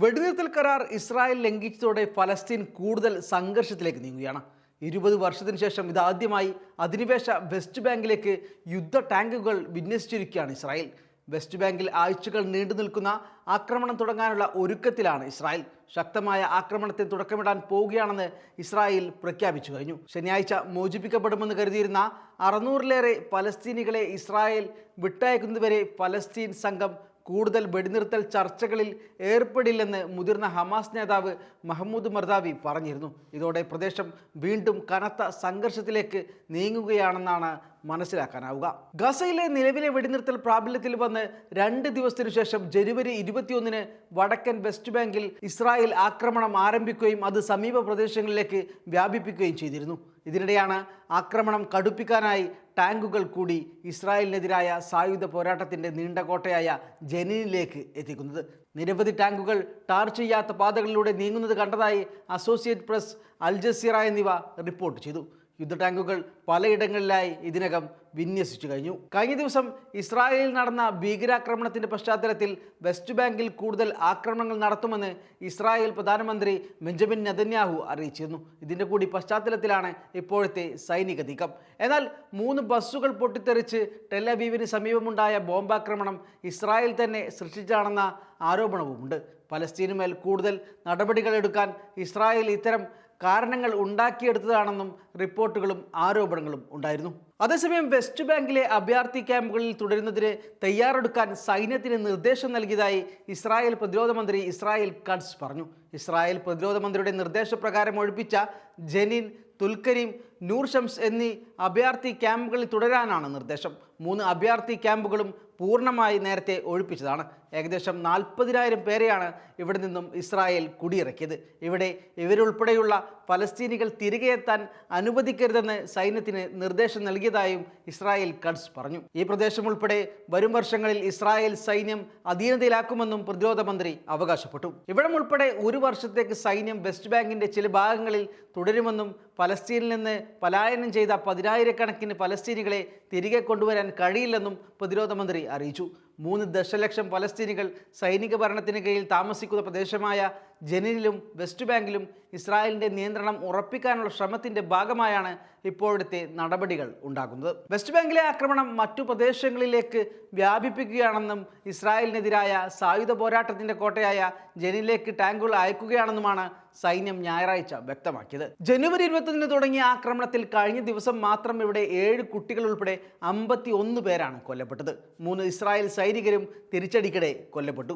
വെടിനിർത്തൽ കരാർ ഇസ്രായേൽ ലംഘിച്ചതോടെ ഫലസ്തീൻ കൂടുതൽ സംഘർഷത്തിലേക്ക് നീങ്ങുകയാണ്. 20 വർഷത്തിന് ശേഷം ഇതാദ്യമായി അധിനിവേശ വെസ്റ്റ് ബാങ്കിലേക്ക് യുദ്ധ ടാങ്കുകൾ വിന്യസിച്ചിരിക്കുകയാണ് ഇസ്രായേൽ. വെസ്റ്റ് ബാങ്കിൽ ആഴ്ചകൾ നീണ്ടു നിൽക്കുന്ന ആക്രമണം തുടങ്ങാനുള്ള ഒരുക്കത്തിലാണ് ഇസ്രായേൽ. ശക്തമായ ആക്രമണത്തിന് തുടക്കമിടാൻ പോവുകയാണെന്ന് ഇസ്രായേൽ പ്രഖ്യാപിച്ചു കഴിഞ്ഞു. ശനിയാഴ്ച മോചിപ്പിക്കപ്പെടുമെന്ന് കരുതിയിരുന്ന 600-ലേറെ പലസ്തീനികളെ ഇസ്രായേൽ വിട്ടയക്കുന്നതുവരെ ഫലസ്തീൻ സംഘം കൂടുതൽ വെടിനിർത്തൽ ചർച്ചകളിൽ ഏർപ്പെടില്ലെന്ന് മുതിർന്ന ഹമാസ് നേതാവ് മഹ്മൂദ് മർദാവി പറഞ്ഞിരുന്നു. ഇതോടെ പ്രദേശം വീണ്ടും കനത്ത സംഘർഷത്തിലേക്ക് നീങ്ങുകയാണെന്നാണ് മനസ്സിലാക്കാനാവുക. ഗസയിലെ നിലവിലെ വെടിനിർത്തൽ പ്രാബല്യത്തിൽ വന്ന് 2 ദിവസത്തിനു ശേഷം ജനുവരി 21-ന് വടക്കൻ വെസ്റ്റ് ബാങ്കിൽ ഇസ്രായേൽ ആക്രമണം ആരംഭിക്കുകയും അത് സമീപ പ്രദേശങ്ങളിലേക്ക് വ്യാപിപ്പിക്കുകയും ചെയ്തിരുന്നു. ഇതിനിടെയാണ് ആക്രമണം കടുപ്പിക്കാനായി ടാങ്കുകൾ കൂടി ഇസ്രായേലിനെതിരായ സായുധ പോരാട്ടത്തിൻ്റെ നീണ്ട കോട്ടയായ ജനീനിലേക്ക് എത്തിക്കുന്നത്. നിരവധി ടാങ്കുകൾ ടാർ ചെയ്യാത്ത പാതകളിലൂടെ നീങ്ങുന്നത് കണ്ടതായി അസോസിയേറ്റ് പ്രസ്, അൽ ജസീറ എന്നിവ റിപ്പോർട്ട് ചെയ്തു. യുദ്ധ ടാങ്കുകൾ പലയിടങ്ങളിലായി ഇതിനകം വിന്യസിച്ചു കഴിഞ്ഞു. കഴിഞ്ഞ ദിവസം ഇസ്രായേലിൽ നടന്ന ഭീകരാക്രമണത്തിന്റെ പശ്ചാത്തലത്തിൽ വെസ്റ്റ് ബാങ്കിൽ കൂടുതൽ ആക്രമണങ്ങൾ നടത്തുമെന്ന് ഇസ്രായേൽ പ്രധാനമന്ത്രി ബെഞ്ചമിൻ നെതന്യാഹു അറിയിച്ചിരുന്നു. ഇതിന്റെ കൂടി പശ്ചാത്തലത്തിലാണ് ഇപ്പോഴത്തെ സൈനിക നീക്കം. എന്നാൽ 3 ബസ്സുകൾ പൊട്ടിത്തെറിച്ച് ടെലവീവിന് സമീപമുണ്ടായ ബോംബാക്രമണം ഇസ്രായേൽ തന്നെ സൃഷ്ടിച്ചാണെന്ന ആരോപണവുമുണ്ട്. പലസ്തീനുമേൽ കൂടുതൽ നടപടികൾ എടുക്കാൻ ഇസ്രായേൽ ഇത്തരം കാരണങ്ങൾ ഉണ്ടാക്കിയെടുത്തതാണെന്നും റിപ്പോർട്ടുകളും ആരോപണങ്ങളും ഉണ്ടായിരുന്നു. അതേസമയം വെസ്റ്റ് ബാങ്കിലെ അഭയാർത്ഥി ക്യാമ്പുകളിൽ തുടരുന്നതിന് തയ്യാറെടുക്കാൻ സൈന്യത്തിന് നിർദ്ദേശം നൽകിയതായി ഇസ്രായേൽ പ്രതിരോധ മന്ത്രി ഇസ്രായേൽ കട്സ് പറഞ്ഞു. ഇസ്രായേൽ പ്രതിരോധ മന്ത്രിയുടെ നിർദ്ദേശപ്രകാരം ഒഴിപ്പിച്ച ജനീൻ, തുൽക്കരീം, നൂർ ഷംസ് എന്നീ അഭയാർത്ഥി ക്യാമ്പുകളിൽ തുടരാനാണ് നിർദ്ദേശം. 3 അഭയാർത്ഥി ക്യാമ്പുകളും പൂർണ്ണമായി നേരത്തെ ഒഴിപ്പിച്ചതാണ്. ഏകദേശം 40,000 പേരെയാണ് ഇവിടെ നിന്നും ഇസ്രായേൽ കുടിയിറക്കിയത്. ഇവിടെ ഇവരുൾപ്പെടെയുള്ള ഫലസ്തീനികൾ തിരികെ എത്താൻ അനുവദിക്കരുതെന്ന് സൈന്യത്തിന് നിർദ്ദേശം നൽകിയതായും ഇസ്രായേൽ കട്സ് പറഞ്ഞു. ഈ പ്രദേശം ഉൾപ്പെടെ വരും വർഷങ്ങളിൽ ഇസ്രായേൽ സൈന്യം അധീനതയിലാക്കുമെന്നും പ്രതിരോധ മന്ത്രി അവകാശപ്പെട്ടു. ഇവിടം ഉൾപ്പെടെ 1 വർഷത്തേക്ക് സൈന്യം വെസ്റ്റ് ബാങ്കിന്റെ ചില ഭാഗങ്ങളിൽ തുടരുമെന്നും ഫലസ്തീനിൽ നിന്ന് പലായനം ചെയ്ത 10,000-കണക്കിന് ഫലസ്തീനികളെ തിരികെ കൊണ്ടുവരാൻ കഴിയില്ലെന്നും പ്രതിരോധ മന്ത്രി അറിയിച്ചു. 3 ദശലക്ഷം ഫലസ്തീനികൾ സൈനിക ഭരണത്തിന് കീഴിൽ താമസിക്കുന്ന പ്രദേശമായ ജനീനിലും വെസ്റ്റ് ബാങ്കിലും ഇസ്രായേലിന്റെ നിയന്ത്രണം ഉറപ്പിക്കാനുള്ള ശ്രമത്തിന്റെ ഭാഗമായാണ് ഇപ്പോഴത്തെ നടപടികൾ ഉണ്ടാകുന്നത്. വെസ്റ്റ് ബാങ്കിലെ ആക്രമണം മറ്റു പ്രദേശങ്ങളിലേക്ക് വ്യാപിപ്പിക്കുകയാണെന്നും ഇസ്രായേലിനെതിരായ സായുധ പോരാട്ടത്തിന്റെ കോട്ടയായ ജനീനിലേക്ക് ടാങ്കുകൾ അയക്കുകയാണെന്നുമാണ് സൈന്യം ഞായറാഴ്ച വ്യക്തമാക്കിയത്. ജനുവരി 21-ന് തുടങ്ങിയ ആക്രമണത്തിൽ കഴിഞ്ഞ ദിവസം മാത്രം ഇവിടെ 7 കുട്ടികൾ ഉൾപ്പെടെ 51 പേരാണ് കൊല്ലപ്പെട്ടത്. 3 ഇസ്രായേൽ സൈനികരും തിരിച്ചടിക്കിടെ കൊല്ലപ്പെട്ടു.